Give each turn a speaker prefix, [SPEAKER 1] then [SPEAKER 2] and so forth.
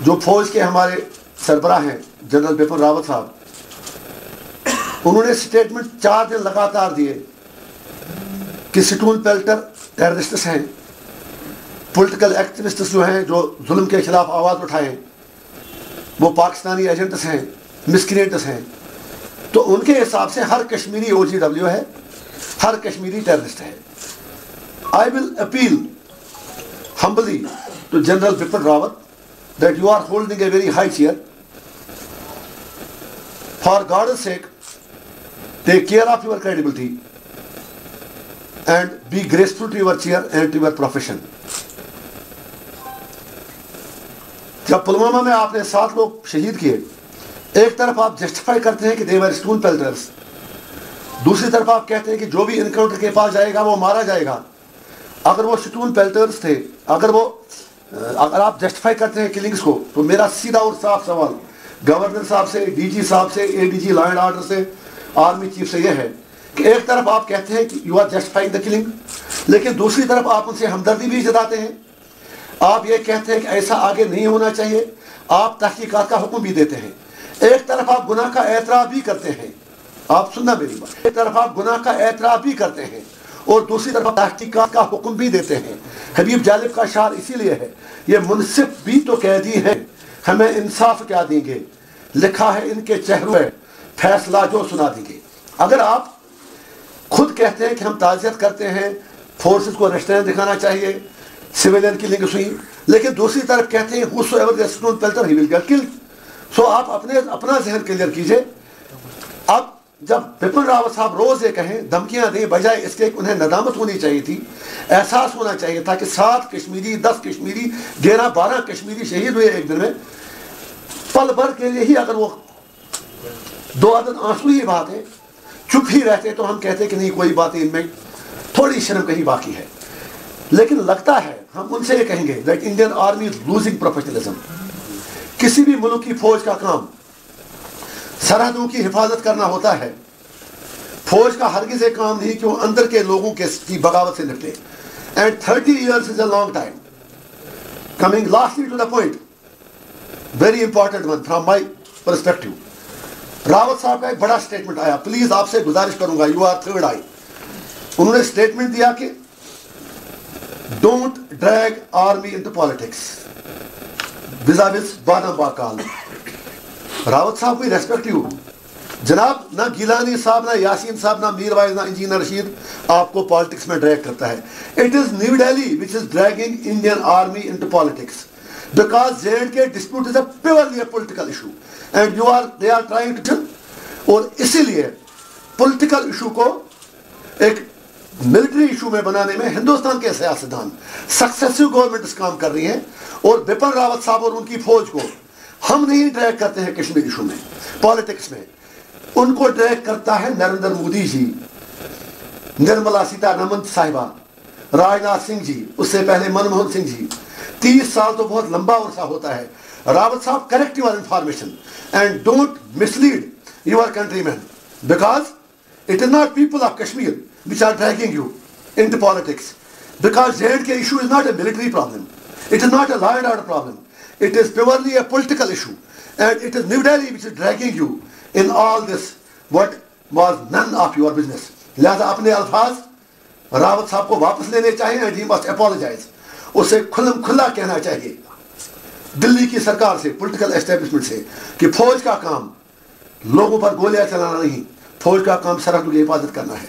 [SPEAKER 1] जो फौज के हमारे सरबराह हैं जनरल बिपिन रावत साहब, उन्होंने स्टेटमेंट 4 दिन लगातार दिए कि स्टून पेल्टर टेररिस्ट्स हैं, पॉलिटिकल एक्टिविस्ट्स जो हैं जो जुल्म के खिलाफ आवाज़ उठाएं वो पाकिस्तानी एजेंट्स हैं, मिसक्रिएंट्स हैं। तो उनके हिसाब से हर कश्मीरी OGW है, हर कश्मीरी टेररिस्ट है। I will appeal humbly to General Bipin Rawat that you are holding a very high chair. For God's sake, take care of your credibility and be graceful to your chair and to your profession. जब पुलवामा में आपने 7 लोग शहीद किए, एक तरफ आप justify करते हैं कि दे वर स्टोन पेल्टर्स, दूसरी तरफ आप कहते हैं कि जो भी इनकाउंटर के पास जाएगा वो मारा जाएगा। अगर वो स्टोन पेल्टर्स थे, अगर आप जस्टिफाई करते हैं किलिंग्स को, तो मेरा सीधा और साफ सवाल गवर्नर साहब से, DG साहब से, ADG लॉ एंड ऑर्डर से, आर्मी चीफ से यह है कि एक तरफ आप कहते हैं कि you are justifying the killing, लेकिन दूसरी तरफ आप उनसे हमदर्दी भी जताते हैं। आप ये कहते हैं कि ऐसा आगे नहीं होना चाहिए, आप तहकीकात का हुक्म भी देते हैं। एक तरफ आप गुनाह का एतराफ़ भी करते हैं, आप सुनना मेरी बात, एक तरफ आप गुनाह का एतराफ़ भी करते हैं और दूसरी तरफ तहकीकात का हुक्म भी देते हैं। हबीब जालिब का शार इसीलिए है, ये मुनसिफ भी तो कैदी हैं, हमें इंसाफ क्या देंगे, लिखा है इनके चेहरों में, फैसला जो सुना देंगे। अगर आप खुद कहते हैं कि हम ताज़ियत करते हैं, फोर्सेस को रेस्ट्रेंट दिखाना चाहिए, सिविलियन किलिंग हुई, लेकिन दूसरी तरफ कहते हैं whosoever the stone pelter he will get killed। सो आप अपना जहन क्लियर कीजिए। अब जब बिपिन रावत साहब रोज ये कहें, धमकियां दें, बजाय इसके उन्हें नदामत होनी चाहिए थी, एहसास होना चाहिए था कि 7 कश्मीरी, 10 कश्मीरी, 11, 12 कश्मीरी शहीद हुए एक दिन में। पल भर के लिए ही अगर वो 2 अदद आंसू ही बात है, चुप ही रहते तो हम कहते कि नहीं कोई बात इनमें थोड़ी शर्म कहीं बाकी है। लेकिन लगता है हम उनसे ये कहेंगे that Indian army is losing professionalism. किसी भी मुल्क की फौज का काम सरहदों की हिफाजत करना होता है। फौज का हरगिज़ एक काम नहीं कि वो अंदर के लोगों की बगावत से निपटे। And 30 years is a long time. Coming lastly to the point, very important one from my perspective, Rawat साहब का एक बड़ा स्टेटमेंट आया, प्लीज आपसे गुजारिश करूंगा, यू आर थर्ड आई। उन्होंने स्टेटमेंट दिया कि don't drag army into politics विज़ बादाम बाकाल। रावत साहब कोई रेस्पेक्टिव जनाब, ना गिलानी साहब, ना यासीन साहब, ना मीर वाइज, ना इंजीनियर रशीद आपको पॉलिटिक्स में ड्रैग करता है। It is new Delhi which is dragging Indian army into politics because J&K dispute is a purely political issue and they are trying to, और इसीलिए पॉलिटिकल इशू को एक मिलिट्री इशू में बनाने में हिंदुस्तान के सियासतदान, सक्सेसिव गवर्नमेंट्स काम कर रही हैं। और बिपिन रावत साहब और उनकी फौज को हम नहीं ड्रैग करते हैं कश्मीर इशू में, पॉलिटिक्स में, उनको ड्रैग करता है नरेंद्र मोदी जी, निर्मला सीतारमण साहिबा, राजनाथ सिंह जी, उससे पहले मनमोहन सिंह जी। 30 साल तो बहुत लंबा अरसा होता है। रावत साहब, correct your information and don't mislead your countryman because it is not people of Kashmir which are dragging you into politics, because J&K issue is not a military problem, it is not a law and order problem, it is purely a political issue, and it is New Delhi which is dragging you in all this what was none of your business। लिहाजा अपने अल्फाज रावत साहब को वापस लेने चाहिए and he must apologize। उसे खुल्लम खुल्ला कहना चाहिए दिल्ली की सरकार से, पॉलिटिकल एस्टेब्लिशमेंट से, कि फौज का काम लोगों पर गोलियां चलाना नहीं, फौज का काम सरहद की हिफाजत करना है।